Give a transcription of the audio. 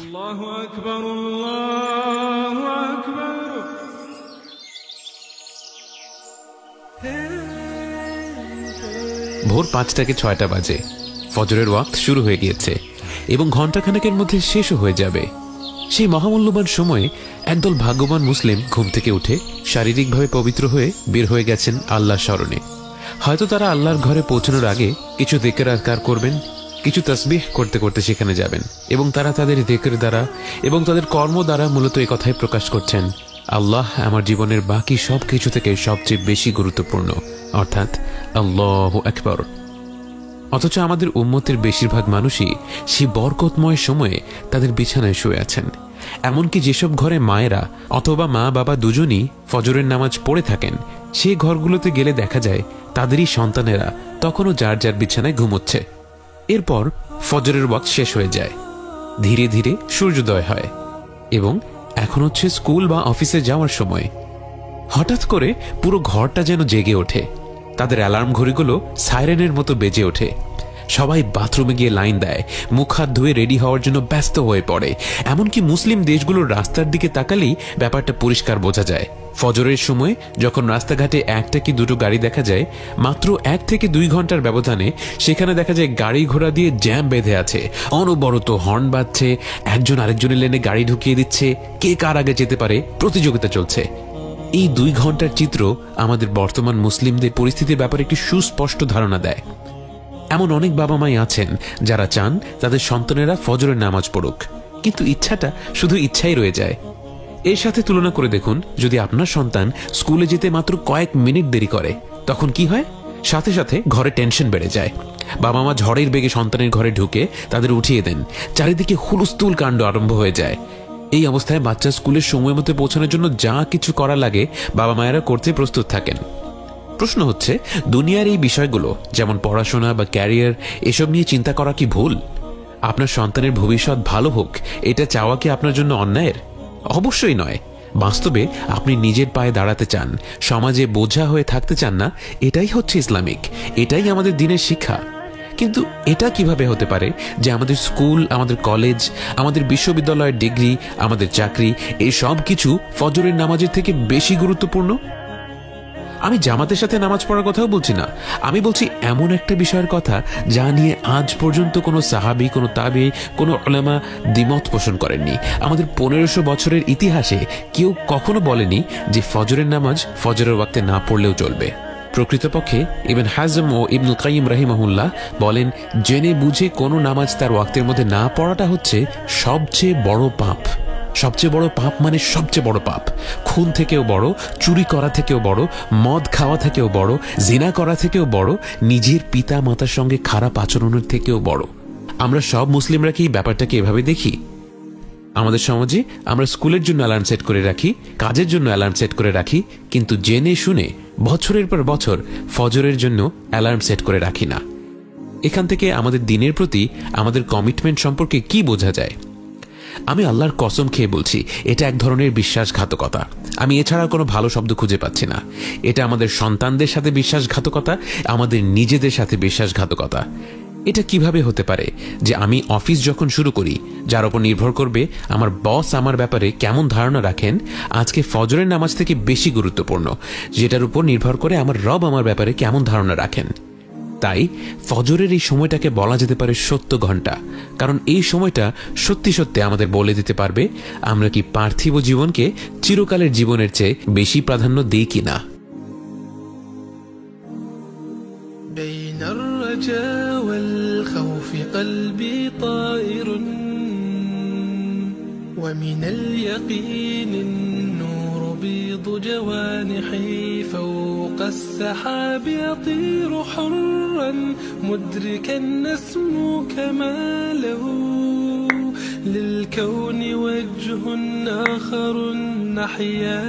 আল্লাহু আকবার, আল্লাহু আকবার। ভোর 5টা থেকে 6টা বাজে। ফজরের ওয়াক্ত শুরু হয়ে গিয়েছে এবং ঘণ্টাখানেকের মধ্যে শেষও হয়ে যাবে। সেই মহামূল্যবান সময়ে একদল ভাগ্যবান মুসলিম ঘুম থেকে উঠে শারীরিকভাবে পবিত্র হয়ে বের হয়ে গেছেন আল্লাহর স্মরণে। হয়তো তারা আল্লাহর ঘরে পৌঁছানোর আগে কিছু যিকির আযকার করবেন, কিছু তাসবিহ করতে করতে সেখানে যাবেন এবং তারা তাদের যিকির দ্বারা এবং তাদের কর্ম দ্বারা মূলত এই কথাই প্রকাশ করছেন, আল্লাহ আমার জীবনের বাকি সব কিছু থেকে সবচেয়ে বেশি গুরুত্বপূর্ণ, অর্থাৎ আল্লাহু আকবার। অথচ আমাদের উম্মতের বেশিরভাগ মানুষই সেই বরকতময় সময়ে তাদের বিছানায় শুয়ে আছেন। এমনকি যেসব ঘরে মায়েরা অথবা মা বাবা দুজনই ফজরের নামাজ পড়ে থাকেন, সেই ঘরগুলোতে গেলে দেখা যায় তাদেরই সন্তানেরা তখনও যার যার বিছানায় ঘুমোচ্ছে। এরপর ফজরের ওয়াক্ত শেষ হয়ে যায়, ধীরে ধীরে সূর্যোদয় হয় এবং এখন হচ্ছে স্কুল বা অফিসে যাওয়ার সময়। হঠাৎ করে পুরো ঘরটা যেন জেগে ওঠে, তাদের অ্যালার্ম ঘড়িগুলো সাইরেনের মতো বেজে ওঠে। সবাই বাথরুমে গিয়ে লাইন দেয়, মুখ হাত ধুয়ে রেডি হওয়ার জন্য ব্যস্ত হয়ে পড়ে। এমনকি মুসলিম দেশগুলোর রাস্তার দিকে তাকালেই ব্যাপারটা পরিষ্কার বোঝা যায়। ফজরের সময় যখন রাস্তাঘাটে একটা কি দুটো গাড়ি দেখা যায়, মাত্র 1 থেকে 2 ঘন্টার ব্যবধানে সেখানে দেখা যায় গাড়ি ঘোড়া দিয়ে জ্যাম বেঁধে আছে, অনবরত হর্ন বাজছে, একজন আরেকজনের লেনে গাড়ি ঢুকিয়ে দিচ্ছে, কে কার আগে যেতে পারে প্রতিযোগিতা চলছে। এই 2 ঘন্টার চিত্র আমাদের বর্তমান মুসলিমদের পরিস্থিতির ব্যাপারে একটি সুস্পষ্ট ধারণা দেয়। এমন অনেক বাবা মাই আছেন যারা চান তাদের সন্তানেরা ফজরের নামাজ পড়ুক, কিন্তু ইচ্ছাটা শুধু ইচ্ছাই রয়ে যায়। এর সাথে তুলনা করে দেখুন, যদি আপনার সন্তান স্কুলে যেতে মাত্র কয়েক মিনিট দেরি করে, তখন কি হয়? সাথে সাথে ঘরে টেনশন বেড়ে যায়। বাবা মা ঝড়ের বেগে সন্তানের ঘরে ঢুকে তাদের উঠিয়ে দেন, চারিদিকে হুলস্থুল কাণ্ড আরম্ভ হয়ে যায়। এই অবস্থায় বাচ্চা স্কুলের সময় মতো পৌঁছানোর জন্য যা কিছু করা লাগে বাবা মায়েরা করতে প্রস্তুত থাকেন। প্রশ্ন হচ্ছে, দুনিয়ার এই বিষয়গুলো যেমন পড়াশোনা বা ক্যারিয়ার, এসব নিয়ে চিন্তা করা কি ভুল? আপনার সন্তানের ভবিষ্যৎ ভালো হোক এটা চাওয়া কি আপনার জন্য অন্যায়ের? অবশ্যই নয়। বাস্তবে আপনি নিজের পায়ে দাঁড়াতে চান, সমাজে বোঝা হয়ে থাকতে চান না, এটাই হচ্ছে ইসলামিক, এটাই আমাদের দিনের শিক্ষা। কিন্তু এটা কিভাবে হতে পারে যে আমাদের স্কুল, আমাদের কলেজ, আমাদের বিশ্ববিদ্যালয়ের ডিগ্রি, আমাদের চাকরি, এই সব কিছু ফজরের নামাজের থেকে বেশি গুরুত্বপূর্ণ? আমি জামাতের সাথে নামাজ পড়ার কথাও বলছি না, আমি বলছি এমন একটা বিষয়ের কথা যা নিয়ে আজ পর্যন্ত কোনো সাহাবী, কোনো তাবী, কোনো উলামা দ্বিমত পোষণ করেননি। আমাদের 1500 বছরের ইতিহাসে কেউ কখনো বলেনি যে ফজরের নামাজ ফজরের ওয়াক্তে না পড়লেও চলবে। প্রকৃতপক্ষে ইবনে হাজম ও ইবনুল কাইয়িম রাহিমাহুল্লাহ বলেন, জেনে বুঝে কোনো নামাজ তার ওয়াক্তের মধ্যে না পড়াটা হচ্ছে সবচেয়ে বড় পাপ। সবচেয়ে বড় পাপ মানে সবচেয়ে বড় পাপ। খুন থেকেও বড়, চুরি করা থেকেও বড়, মদ খাওয়া থেকেও বড়, জিনা করা থেকেও বড়, নিজের পিতা মাতার সঙ্গে খারাপ আচরণের থেকেও বড়। আমরা সব মুসলিমরা কি ব্যাপারটাকে এভাবে দেখি? আমাদের সমাজে আমরা স্কুলের জন্য অ্যালার্ম সেট করে রাখি, কাজের জন্য অ্যালার্ম সেট করে রাখি, কিন্তু জেনে শুনে বছরের পর বছর ফজরের জন্য অ্যালার্ম সেট করে রাখি না। এখান থেকে আমাদের দিনের প্রতি আমাদের কমিটমেন্ট সম্পর্কে কি বোঝা যায়? আমি আল্লাহর কসম খেয়ে বলছি, এটা এক ধরনের বিশ্বাসঘাতকতা। আমি এছাড়া কোনো ভালো শব্দ খুঁজে পাচ্ছি না। এটা আমাদের সন্তানদের সাথে বিশ্বাসঘাতকতা, আমাদের নিজেদের সাথে বিশ্বাসঘাতকতা। এটা কিভাবে হতে পারে যে আমি অফিস যখন শুরু করি, যার উপর নির্ভর করবে আমার বস আমার ব্যাপারে কেমন ধারণা রাখেন, আজকে ফজরের নামাজ থেকে বেশি গুরুত্বপূর্ণ, যেটার উপর নির্ভর করে আমার রব আমার ব্যাপারে কেমন ধারণা রাখেন। তাই ফজরের এই সময়টাকে বলা যেতে পারে 70 ঘন্টা, কারণ এই সময়টা সত্যি সত্যি আমাদের বলে দিতে পারবে আমরা কি পার্থিব জীবনকে চিরকালের জীবনের চেয়ে বেশি প্রাধান্য দিই কিনা। بين الرجاء والخوف قلبي طائر ومن اليقين النور بيض جوانحي فوق السحاب يطير حرا مدركا نسمو كماله للكون وجه آخر نحيا